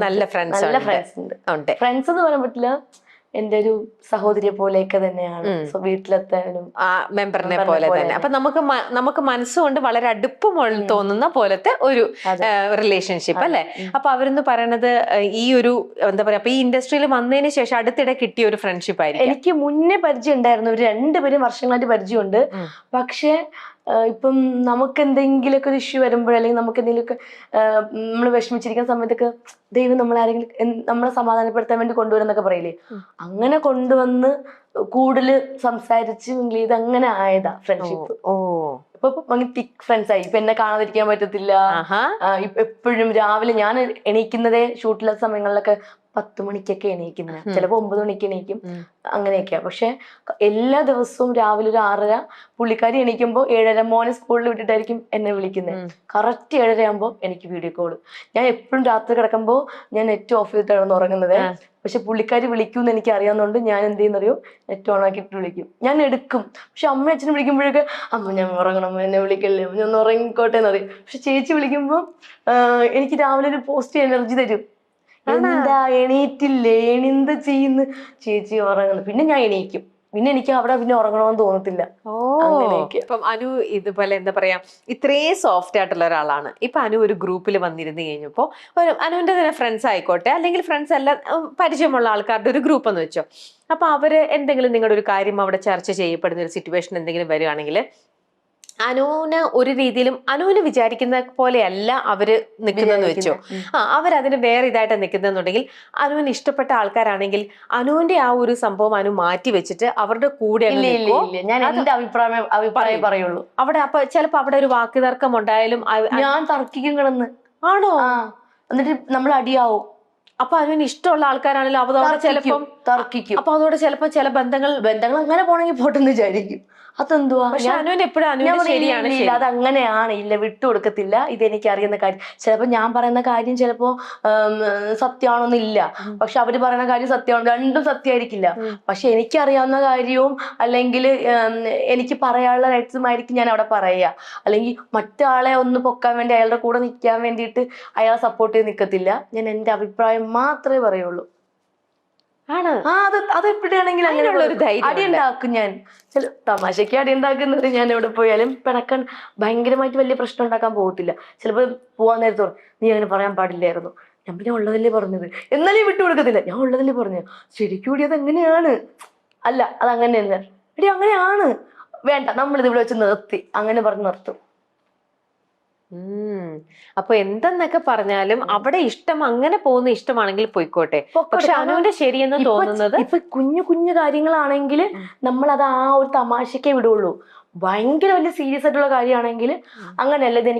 നല്ല ഫ്രണ്ട്സ് ഉണ്ട്. ഫ്രണ്ട്സ് എന്ന് പറയാൻ പറ്റില്ല, എന്റെ ഒരു സഹോദരിയെ പോലെയൊക്കെ തന്നെയാണ്. വീട്ടിലെത്താനും മെമ്പറിനെ പോലെ തന്നെ. അപ്പൊ നമുക്ക് മനസ്സുകൊണ്ട് വളരെ അടുപ്പം തോന്നുന്ന പോലത്തെ ഒരു റിലേഷൻഷിപ്പ് അല്ലെ. അപ്പൊ അവരെന്ന് പറയണത് ഈ ഒരു എന്താ പറയാ, ഈ ഇൻഡസ്ട്രിയിൽ വന്നതിന് ശേഷം അടുത്തിടെ കിട്ടിയ ഒരു ഫ്രണ്ട്ഷിപ്പ് ആയിരിക്കും. എനിക്ക് മുന്നേ പരിചയം ഉണ്ടായിരുന്നു, ഒരു രണ്ടുപേരും വർഷങ്ങളായിട്ട് പരിചയമുണ്ട്. പക്ഷെ ഇപ്പം നമുക്ക് എന്തെങ്കിലുമൊക്കെ ഒരു ഇഷ്യൂ വരുമ്പോഴോ അല്ലെങ്കിൽ നമുക്ക് എന്തെങ്കിലുമൊക്കെ നമ്മൾ വിഷമിച്ചിരിക്കുന്ന സമയത്തൊക്കെ ദൈവം നമ്മളാരെങ്കിലും നമ്മളെ സമാധാനപ്പെടുത്താൻ വേണ്ടി കൊണ്ടുവരുന്നൊക്കെ പറയില്ലേ, അങ്ങനെ കൊണ്ടുവന്ന് കൂടുതൽ സംസാരിച്ച് മിങ്കിൾ ചെയ്ത് അങ്ങനെ ആയതാ ഫ്രണ്ട്ഷിപ്പ്. ഇപ്പൊ തിക് ഫ്രണ്ട്സ് ആയി. ഇപ്പൊ എന്നെ കാണാതിരിക്കാൻ പറ്റത്തില്ല. എപ്പോഴും രാവിലെ ഞാൻ എണീക്കുന്നതേ ഷൂട്ടിലെ സമയങ്ങളിലൊക്കെ 10 മണിക്കൊക്കെ എണീക്കുന്ന, ചിലപ്പോ 9 മണിക്ക് എണീക്കും, അങ്ങനെയൊക്കെയാ. പക്ഷെ എല്ലാ ദിവസവും രാവിലെ ഒരു 6:30 പുള്ളിക്കാരി എണീക്കുമ്പോ 7:30 മോനെ സ്കൂളിൽ വിട്ടിട്ടായിരിക്കും എന്നെ വിളിക്കുന്നത്. കറക്റ്റ് 7:30 ആകുമ്പോൾ എനിക്ക് വീഡിയോ കോള്. ഞാൻ എപ്പോഴും രാത്രി കിടക്കുമ്പോ ഞാൻ നെറ്റ് ഓഫ് ചെയ്തിട്ടാണ് ഉറങ്ങുന്നത്. പക്ഷെ പുള്ളിക്കാരി വിളിക്കുമെന്ന് എനിക്ക് അറിയാവുന്നതുകൊണ്ട് ഞാൻ എന്ത് ചെയ്യുന്നറിയോ, നെറ്റ് ഓൺ ആക്കിയിട്ട് വിളിക്കും. ഞാൻ എടുക്കും. പക്ഷെ അമ്മ അച്ഛനും വിളിക്കുമ്പോഴൊക്കെ അമ്മ ഞാൻ ഉറങ്ങണം, എന്നെ വിളിക്കല്ലേ, ഞാൻ ഒന്ന് ഉറങ്ങിക്കോട്ടെ എന്നറിയും. പക്ഷെ ചേച്ചി വിളിക്കുമ്പോൾ എനിക്ക് രാവിലെ ഒരു പോസിറ്റീവ് എനർജി തരും. എന്താ എണീറ്റില്ലേ, എണിന്ത് ചെയ്യുന്നു, ചേച്ചി ഉറങ്ങുന്നു. പിന്നെ ഞാൻ എണീക്കും. പിന്നെ എനിക്ക് അവിടെ പിന്നെ ഉറങ്ങണമെന്ന് തോന്നത്തില്ല. ഇപ്പം അനു ഇതുപോലെ എന്താ പറയാ, ഇത്രയും സോഫ്റ്റ് ആയിട്ടുള്ള ഒരാളാണ്. ഇപ്പൊ അനു ഒരു ഗ്രൂപ്പിൽ വന്നിരുന്നു കഴിഞ്ഞപ്പോ അനുവിന്റെ തന്നെ ഫ്രണ്ട്സ് ആയിക്കോട്ടെ, അല്ലെങ്കിൽ ഫ്രണ്ട്സ് എല്ലാം പരിചയമുള്ള ആൾക്കാരുടെ ഒരു ഗ്രൂപ്പ് എന്ന് വെച്ചോ. അപ്പൊ അവര് എന്തെങ്കിലും നിങ്ങളുടെ ഒരു കാര്യം അവിടെ ചർച്ച ചെയ്യപ്പെടുന്ന ഒരു സിറ്റുവേഷൻ എന്തെങ്കിലും വരികയാണെങ്കിൽ അനുവിന് ഒരു രീതിയിലും അനുവിന് വിചാരിക്കുന്ന പോലെയല്ല അവര് നിൽക്കുന്നതെന്ന് വെച്ചോ. അവരതിന് വേറെ ഇതായിട്ട് നിൽക്കുന്നുണ്ടെങ്കിൽ അനുവിന് ഇഷ്ടപ്പെട്ട ആൾക്കാരാണെങ്കിൽ അനുവിന്റെ ആ ഒരു സംഭവം അനു മാറ്റി വെച്ചിട്ട് അവരുടെ കൂടെ ഞാൻ എന്റെ അഭിപ്രായം പറയുള്ളൂ അവിടെ. അപ്പൊ ചിലപ്പോ അവിടെ ഒരു വാക്കുതർക്കം ഉണ്ടായാലും ഞാൻ തർക്കിക്കും കിടന്ന്. ആണോ? എന്നിട്ട് നമ്മൾ അടിയാവും. അപ്പൊ അതിന് ഇഷ്ടമുള്ള ആൾക്കാരാണെങ്കിലും അതോടെ ചിലപ്പം തർക്കിക്കും. അപ്പൊ അതോടെ ചിലപ്പോ ചില ബന്ധങ്ങൾ അങ്ങനെ പോണെങ്കിൽ പോട്ടെന്ന് വിചാരിക്കും. അതെന്തുവാ, അത് അങ്ങനെയാണ്, ഇല്ല വിട്ടുകൊടുക്കത്തില്ല, ഇതെനിക്ക് അറിയുന്ന കാര്യം. ചിലപ്പോ ഞാൻ പറയുന്ന കാര്യം ചിലപ്പോ സത്യമാണോന്നില്ല, പക്ഷെ അവര് പറയുന്ന കാര്യം സത്യമാണ്, രണ്ടും സത്യമായിരിക്കില്ല. പക്ഷെ എനിക്കറിയാവുന്ന കാര്യവും അല്ലെങ്കിൽ എനിക്ക് പറയാനുള്ള റൈറ്റ്സും ആയിരിക്കും ഞാൻ അവിടെ പറയുക. അല്ലെങ്കിൽ മറ്റാളെ ഒന്ന് പൊക്കാൻ വേണ്ടി അയാളുടെ കൂടെ നിൽക്കാൻ വേണ്ടിയിട്ട് അയാളെ സപ്പോർട്ട് ചെയ്ത് നിൽക്കത്തില്ല. ഞാൻ എന്റെ അഭിപ്രായം മാത്രമേ പറയുള്ളൂ. അത് എപ്പോഴാണെങ്കിലും അങ്ങനെയുള്ള ഒരു അടി ഉണ്ടാക്കും ഞാൻ. തമാശക്ക് അടി ഉണ്ടാക്കുന്നത് ഞാൻ എവിടെ പോയാലും പിണക്കാൻ ഭയങ്കരമായിട്ട് വലിയ പ്രശ്നം ഉണ്ടാക്കാൻ പോകത്തില്ല. ചിലപ്പോ പോവാൻ നേരത്തോ നീ അങ്ങനെ പറയാൻ പാടില്ലായിരുന്നു, ഞാൻ പിന്നെ ഉള്ളതല്ലേ പറഞ്ഞത്, എന്നാലും വിട്ടു കൊടുക്കത്തില്ല. ഞാൻ ഉള്ളതല്ലേ പറഞ്ഞു, ശരിക്കും കൂടി അത് എങ്ങനെയാണ്, അല്ല അതങ്ങനെ തന്നെ എടി അങ്ങനെയാണ്, വേണ്ട നമ്മളിത് ഇവിടെ വെച്ച് നിർത്തി, അങ്ങനെ പറഞ്ഞ് നിർത്തും. അപ്പൊ എന്തെന്നൊക്കെ പറഞ്ഞാലും അവിടെ ഇഷ്ടം അങ്ങനെ പോകുന്ന ഇഷ്ടമാണെങ്കിൽ പോയിക്കോട്ടെ. പക്ഷെ അനുവിന്റെ ശരിയെന്ന് തോന്നുന്നത് ഇപ്പൊ കുഞ്ഞു കുഞ്ഞു കാര്യങ്ങളാണെങ്കിൽ നമ്മൾ അത് ആ ഒരു തമാശക്കേ വിടുള്ളൂ. ഭയങ്കര വലിയ സീരിയസ് ആയിട്ടുള്ള കാര്യമാണെങ്കിൽ അങ്ങനെയല്ല, ഇത്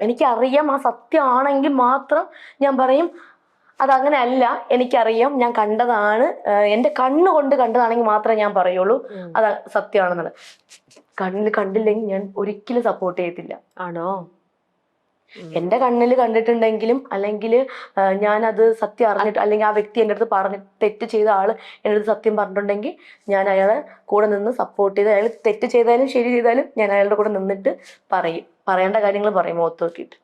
എനിക്കറിയാം ആ സത്യമാണെങ്കിൽ മാത്രം ഞാൻ പറയും അതങ്ങനെ അല്ല, എനിക്കറിയാം, ഞാൻ കണ്ടതാണ്, എന്റെ കണ്ണുകൊണ്ട് കണ്ടതാണെങ്കിൽ മാത്രമേ ഞാൻ പറയുള്ളൂ അത് സത്യമാണെന്നുള്ളത്. കണ്ണിൽ കണ്ടില്ലെങ്കിൽ ഞാൻ ഒരിക്കലും സപ്പോർട്ട് ചെയ്യത്തില്ല. ആണോ? എന്റെ കണ്ണിൽ കണ്ടിട്ടുണ്ടെങ്കിലും അല്ലെങ്കിൽ ഞാനത് സത്യം അറിഞ്ഞിട്ട് അല്ലെങ്കിൽ ആ വ്യക്തി എൻ്റെ അടുത്ത് പറഞ്ഞിട്ട് തെറ്റ് ചെയ്ത ആള് എൻ്റെ അടുത്ത് സത്യം പറഞ്ഞിട്ടുണ്ടെങ്കിൽ ഞാൻ അയാളെ കൂടെ നിന്ന് സപ്പോർട്ട് ചെയ്ത്, അയാൾ തെറ്റ് ചെയ്താലും ശരി ചെയ്താലും ഞാൻ അയാളുടെ കൂടെ നിന്നിട്ട് പറയേണ്ട കാര്യങ്ങൾ പറയും മുഖത്ത് നോക്കിയിട്ട്.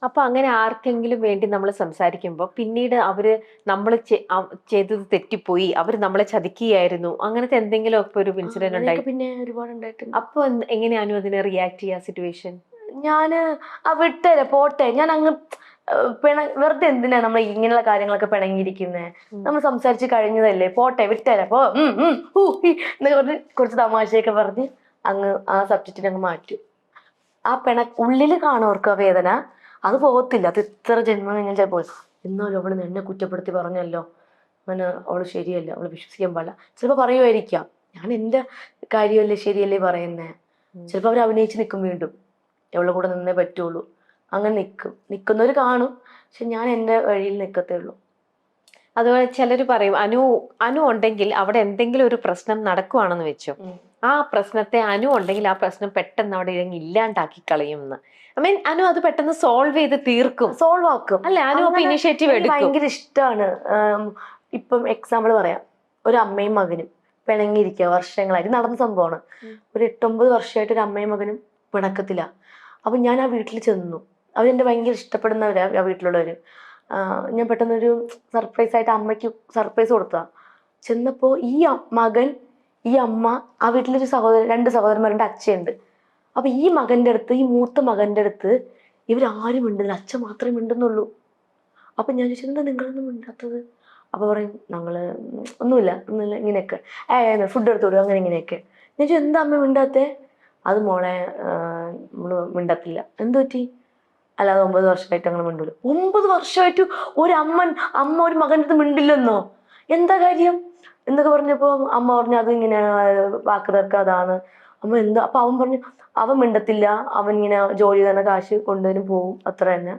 അപ്പൊ അങ്ങനെ ആർക്കെങ്കിലും വേണ്ടി നമ്മൾ സംസാരിക്കുമ്പോൾ പിന്നീട് അവര് നമ്മൾ ചെയ്തത് തെറ്റിപ്പോയി, അവര് നമ്മളെ ചതിക്കുകയായിരുന്നു, അങ്ങനത്തെ എന്തെങ്കിലും ഒക്കെ ഒരു ഇൻസിഡന്റ് ഉണ്ടായി? പിന്നെ ഒരുപാട് ഉണ്ടായിട്ടുണ്ട്. അപ്പൊ എങ്ങനെയാണ് അതിനെ റിയാക്ട് ചെയ്യാ സിറ്റുവേഷൻ? ഞാന് വിട്ടേരെ പോട്ടെ, ഞാൻ അങ്ങ് വെറുതെ എന്തിനാ നമ്മൾ ഇങ്ങനെയുള്ള കാര്യങ്ങളൊക്കെ പിണങ്ങിയിരിക്കുന്നത്, നമ്മൾ സംസാരിച്ച് കഴിഞ്ഞതല്ലേ, പോട്ടെ വിട്ടേരെ പോ എന്നൊക്കെ പറഞ്ഞ് കുറച്ച് തമാശയൊക്കെ പറഞ്ഞ് അങ്ങ് ആ സബ്ജക്റ്റിനെ അങ്ങ് മാറ്റും. ആ ഉള്ളില് കാണുവർക്ക് ആ വേദന അത് പോകത്തില്ല. അത് എത്ര ജന്മം കഴിഞ്ഞാൽ ചിലപ്പോൾ എന്നാലും അവള് എന്നെ കുറ്റപ്പെടുത്തി പറഞ്ഞല്ലോ, അവള് ശരിയല്ല, അവള് വിശ്വസിക്കാൻ പാടില്ല, ചിലപ്പോ പറയുമായിരിക്കാം. ഞാൻ എന്റെ കാര്യമല്ലേ ശരിയല്ലേ പറയുന്നേ. ചിലപ്പോ അവർ അഭിനയിച്ച് നിൽക്കും, വീണ്ടും എവളുടെ കൂടെ നിന്നേ പറ്റുള്ളൂ, അങ്ങനെ നിൽക്കുന്നവർ കാണും. പക്ഷെ ഞാൻ എൻ്റെ വഴിയിൽ നിൽക്കത്തേ ഉള്ളൂ. അതുപോലെ ചിലർ പറയും അനു ഉണ്ടെങ്കിൽ അവിടെ എന്തെങ്കിലും ഒരു പ്രശ്നം നടക്കുവാണെന്ന് വെച്ചോ, ആ പ്രശ്നത്തെ അനു ഉണ്ടെങ്കിൽ ആ പ്രശ്നം പെട്ടെന്ന് അവിടെ ഇല്ലാണ്ടാക്കി കളയുമെന്ന്. ഐ മീൻ അനു അത് പെട്ടെന്ന് സോൾവ് ആക്കും അല്ലെ? അനു അപ്പൊ ഇനിഷ്യേറ്റീവ് എടുക്കും. ഭയങ്കര ഇഷ്ടമാണ്. ഇപ്പം എക്സാമ്പിൾ പറയാം, ഒരു അമ്മയും മകനും പിണങ്ങിയിരിക്കുക വർഷങ്ങളായിട്ട് നടന്ന സംഭവമാണ്. ഒരു 8-9 വർഷമായിട്ട് ഒരു അമ്മയും മകനും പിണക്കത്തില്ല. അപ്പൊ ഞാൻ ആ വീട്ടിൽ ചെന്നു. അവരെന്റെ ഭയങ്കര ഇഷ്ടപ്പെടുന്നവരാ ആ വീട്ടിലുള്ളവര്. ഞാൻ പെട്ടെന്നൊരു സർപ്രൈസ് ആയിട്ട് അമ്മയ്ക്ക് സർപ്രൈസ് കൊടുത്തതാ. ചെന്നപ്പോ മകൻ ഈ അമ്മ, ആ വീട്ടിലൊരു രണ്ട് സഹോദരന്മാരുടെ അച്ഛയുണ്ട്. അപ്പൊ ഈ മകന്റെ അടുത്ത്, ഈ മൂത്ത മകന്റെ അടുത്ത് ഇവരാരും മിണ്ടുന്നില്ല, അച്ഛൻ മാത്രമേ മിണ്ടുന്നുള്ളൂ. അപ്പൊ ഞാൻ ചോദിച്ചു, എന്താ നിങ്ങളൊന്നും മിണ്ടാത്തത്? അപ്പൊ പറയും, ഒന്നുമില്ല ഇങ്ങനെയൊക്കെ, ഫുഡ് എടുത്തു വിടും, അങ്ങനെ ഇങ്ങനെയൊക്കെ. ഞാൻ ചോദിച്ചു, എന്താ അമ്മ മിണ്ടാത്തേ? അത് മോളെ നമ്മള് മിണ്ടത്തില്ല. എന്തു പറ്റി? അല്ലാതെ 9 വർഷമായിട്ട് അങ്ങനെ മിണ്ടൂല. 9 വർഷമായിട്ട് അമ്മ ഒരു മകൻ്റെ അടുത്ത് മിണ്ടില്ലെന്നോ? എന്താ കാര്യം എന്നൊക്കെ പറഞ്ഞപ്പോ അമ്മ പറഞ്ഞു, അത് ഇങ്ങനെ വാക്ക് തർക്കം അതാണ്. അമ്മ എന്താ? അപ്പൊ അവൻ പറഞ്ഞു, അവൻ മിണ്ടത്തില്ല, അവൻ ഇങ്ങനെ ജോലി തന്നെ കാശ് കൊണ്ടുവരും പോവും, അത്ര തന്നെ.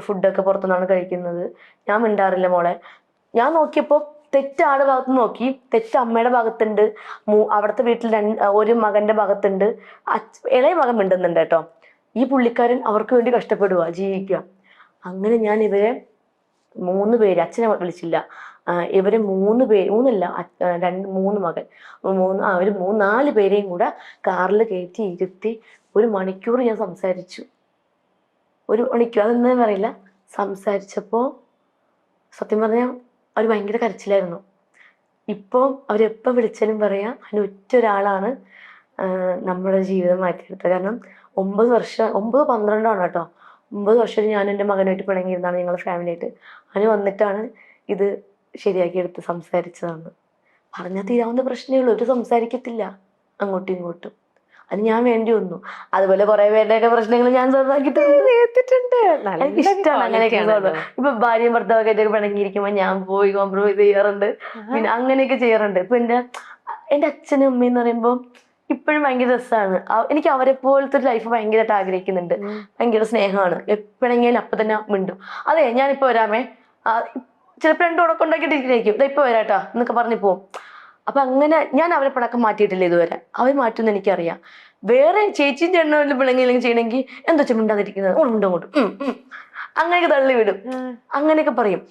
ഫുഡൊക്കെ പുറത്തുനിന്നാണ് കഴിക്കുന്നത്, ഞാൻ മിണ്ടാറില്ല മോളെ. ഞാൻ നോക്കിയപ്പോ തെറ്റ് ആളുടെ ഭാഗത്ത് നോക്കി, തെറ്റ് അമ്മയുടെ ഭാഗത്തുണ്ട്, അവിടുത്തെ വീട്ടിൽ ഒരു മകന്റെ ഭാഗത്തുണ്ട്, ഇളയ മകൻ മിണ്ടുന്നുണ്ട് കേട്ടോ. ഈ പുള്ളിക്കാരൻ അവർക്ക് വേണ്ടി കഷ്ടപ്പെടുക, ജീവിക്കുക. അങ്ങനെ ഞാൻ ഇവരെ 3 പേര്, അച്ഛനെ വിളിച്ചില്ല, ഇവര് 3 പേര്, 3 മകൻ, ഒരു 4 പേരെയും കൂടെ കാറിൽ കയറ്റി ഇരുത്തി 1 മണിക്കൂർ ഞാൻ സംസാരിച്ചു. 1 മണിക്കൂർ, അതെന്താ പറയില്ല. സംസാരിച്ചപ്പോ സത്യം പറഞ്ഞാൽ അവർ ഭയങ്കര കരച്ചിലായിരുന്നു. ഇപ്പം അവരെപ്പം വിളിച്ചാലും പറയാ, അതിന് ഒറ്റ ഒരാളാണ് നമ്മുടെ ജീവിതം മാറ്റിയെടുത്തത്. കാരണം 9 വർഷം, 9-12 ആണ് കേട്ടോ. 9 വർഷം ഞാൻ എൻ്റെ മകനായിട്ട് പിണങ്ങിയിരുന്നാണ്, ഞങ്ങൾ ഫാമിലി ആയിട്ട്. അതിന് വന്നിട്ടാണ് ഇത് ശരിയാക്കിയെടുത്ത് സംസാരിച്ചതാണ്. പറഞ്ഞാൽ തീരാവുന്ന പ്രശ്നമേ ഉള്ളൂ, ഒരു സംസാരിക്കത്തില്ല അങ്ങോട്ടും ഇങ്ങോട്ടും. അത് ഞാൻ വേണ്ടി വന്നു. അതുപോലെ കുറെ പേരുടെയൊക്കെ പ്രശ്നങ്ങൾ ഞാൻ കേട്ടിട്ടുണ്ട്. എനിക്ക് ഇഷ്ടമാണ് അങ്ങനെയൊക്കെ. ഇപ്പൊ ഭാര്യയും ഭർത്താവൊക്കെ ആയിട്ട് പിണങ്ങിയിരിക്കുമ്പോ ഞാൻ പോയി കോംപ്രമൈസ് ചെയ്യാറുണ്ട്, പിന്നെ അങ്ങനെയൊക്കെ ചെയ്യാറുണ്ട്. ഇപ്പൊ എന്റെ അച്ഛനും അമ്മയും എന്ന് പറയുമ്പോ ഇപ്പോഴും ഭയങ്കര രസമാണ്. എനിക്ക് അവരെ പോലത്തെ ഒരു ലൈഫ് ഭയങ്കരമായിട്ട് ആഗ്രഹിക്കുന്നുണ്ട്. ഭയങ്കര സ്നേഹമാണ്. എപ്പോഴെങ്കിലും അപ്പൊ തന്നെ മിണ്ടും. അതെ, ഞാനിപ്പോ വരാമേ, ചിലപ്പോ 2 ഉണക്കം ഉണ്ടാക്കിയിട്ടിരിക്കും, ഇപ്പൊ വരാട്ടാ എന്നൊക്കെ പറഞ്ഞു പോവും. അപ്പൊ അങ്ങനെ ഞാൻ അവരെ പിണക്കം മാറ്റിയിട്ടില്ല ഇതുവരെ. അവർ മാറ്റുമെന്ന് എനിക്കറിയാം. വേറെ ചേച്ചിയും ചേട്ടനും പിണങ്ങിയില്ലെങ്കിൽ ചെയ്യണമെങ്കിൽ എന്താ വെച്ചാൽ മിണ്ടാതിരിക്കുന്നത്, അങ്ങോട്ടും അങ്ങനെയൊക്കെ തള്ളി വിടും, അങ്ങനെയൊക്കെ പറയും.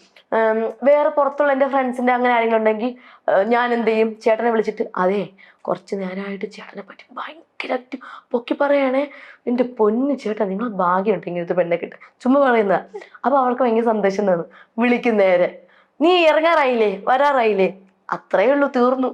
വേറെ പുറത്തുള്ള എൻ്റെ ഫ്രണ്ട്സിന്റെ അങ്ങനെ ആരെങ്കിലും ഉണ്ടെങ്കിൽ ഞാൻ എന്ത് ചെയ്യും, ചേട്ടനെ വിളിച്ചിട്ട്, അതെ കുറച്ച് നേരമായിട്ട് ചേട്ടനെ പറ്റി ഭയങ്കരമായിട്ട് പൊക്കി പറയണേ, എൻ്റെ പൊന്നു ചേട്ടാ നിങ്ങൾ ഭാഗ്യമുണ്ട് ഇങ്ങനത്തെ പെണ്ണെ കിട്ടും, ചുമ്മാ പറയുന്നതാ. അപ്പൊ അവൾക്ക് ഭയങ്കര സന്തോഷം തോന്നും. വിളിക്കും നേരെ, നീ ഇറങ്ങാറായില്ലേ, വരാറായില്ലേ, അത്രയേ ഉള്ളൂ, തീർന്നു.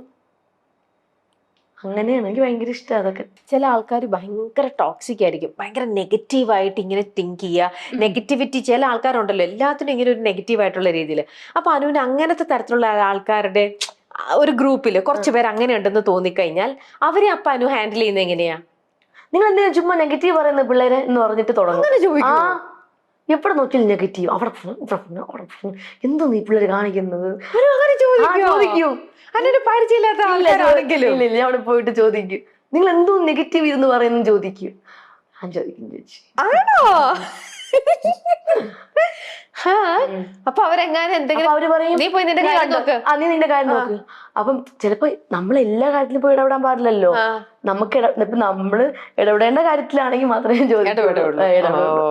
അങ്ങനെയാണ്, എനിക്ക് ഭയങ്കര ഇഷ്ടം അതൊക്കെ. ചില ആൾക്കാർ ഭയങ്കര ടോക്സിക് ആയിരിക്കും, ഭയങ്കര നെഗറ്റീവായിട്ട് ഇങ്ങനെ തിങ്ക് ചെയ്യുക, നെഗറ്റിവിറ്റി. ചില ആൾക്കാരുണ്ടല്ലോ എല്ലാത്തിനും ഇങ്ങനെ ഒരു നെഗറ്റീവായിട്ടുള്ള രീതിയിൽ. അപ്പൊ അനുവിന് അങ്ങനത്തെ തരത്തിലുള്ള ആൾക്കാരുടെ ഒരു ഗ്രൂപ്പിൽ കുറച്ച് പേര് അങ്ങനെ ഉണ്ടെന്ന് തോന്നിക്കഴിഞ്ഞാൽ അവരെ അപ്പൊ അനു ഹാൻഡിൽ ചെയ്യുന്നത് എങ്ങനെയാ? നിങ്ങൾ എന്തിനാ ചുമ്മാ നെഗറ്റീവ് പറയുന്ന പിള്ളേരെ എന്ന് പറഞ്ഞിട്ട് തുടങ്ങും. എവിടെ നോക്കിയാലും നെഗറ്റീവ്, അവിടെ എന്തോ നീ പിള്ളേര് കാണിക്കുന്നത് ചോദിക്കും. പരിചയമില്ലാത്ത ആൾക്കാരാണെങ്കിലും ഇല്ല, അവിടെ പോയിട്ട് ചോദിക്കും, നിങ്ങൾ എന്തോ നെഗറ്റീവ് ഇരുന്ന് പറയുന്നു ചോദിക്കും. ഞാൻ ചോദിക്കും, ചേച്ചി ആണോ? അപ്പൊ അവരെങ്ങാനും എന്തെങ്കിലും അവര് പറയും, നീ പോയി നിന്റെ കാര്യം നോക്ക്, നീ നിന്റെ കാര്യം നോക്ക്. അപ്പം ചിലപ്പോ നമ്മൾ എല്ലാ കാര്യത്തിലും പോയി ഇടപെടാൻ പാടില്ലല്ലോ. നമുക്ക് ഇപ്പൊ നമ്മള് ഇടപെടേണ്ട കാര്യത്തിലാണെങ്കിൽ മാത്രമേ ചോദിക്കുള്ളൂ.